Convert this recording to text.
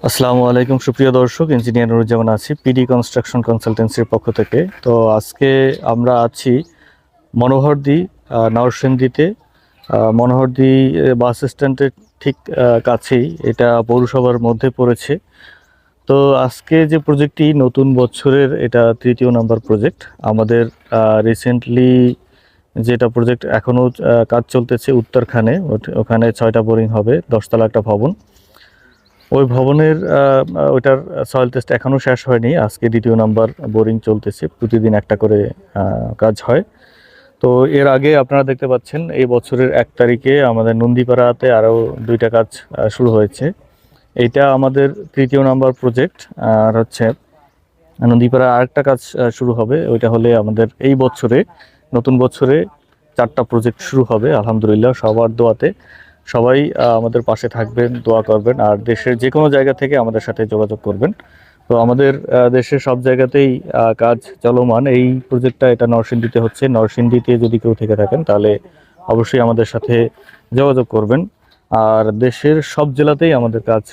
আসসালামু আলাইকুম সুপ্রিয় দর্শক, ইঞ্জিনিয়ার নুরুজ্জামান আছি পিডি কনস্ট্রাকশন কনসালটেন্সির পক্ষ থেকে। তো আজকে আমরা আছি মনোহরদী, নরসিংদীতে। মনোহরদী বাস স্ট্যান্ডের ঠিক কাছেই, এটা পৌরসভার মধ্যে পড়েছে। তো আজকে যে প্রজেক্টটি নতুন বছরের, এটা তৃতীয় নাম্বার প্রজেক্ট আমাদের। রিসেন্টলি যেটা প্রজেক্ট এখনও কাজ চলতেছে উত্তরখানে, ওখানে 6টা বোরিং হবে, 10তলা একটা ভবন। ওই ভবনের ওইটার সয়েল টেস্ট এখনও শেষ হয়নি, আজকে দ্বিতীয় নাম্বার বোরিং চলতেছে, প্রতিদিন একটা করে কাজ হয়। তো এর আগে আপনারা দেখতে পাচ্ছেন এই বছরের 1 তারিখে আমাদের নন্দীপাড়াতে আরও 2টা কাজ শুরু হয়েছে। এইটা আমাদের তৃতীয় নাম্বার প্রজেক্ট। আর হচ্ছে নন্দীপাড়া আরেকটা কাজ শুরু হবে, ওইটা হলে আমাদের এই বছরে, নতুন বছরে 4টা প্রজেক্ট শুরু হবে আলহামদুলিল্লাহ। সবার দোয়াতে সবাই আমাদের পাশে থাকবেন, দোয়া করবেন, আর দেশের যে কোনো জায়গা থেকে আমাদের সাথে যোগাযোগ করবেন। তো আমাদের দেশের সব জায়গাতেই কাজ চলমান। এই প্রজেক্টটা এটা নরসিংদীতে হচ্ছে। নরসিংদীতে যদি কেউ থেকে থাকেন তাহলে অবশ্যই আমাদের সাথে যোগাযোগ করবেন। আর দেশের সব জেলাতেই আমাদের কাজ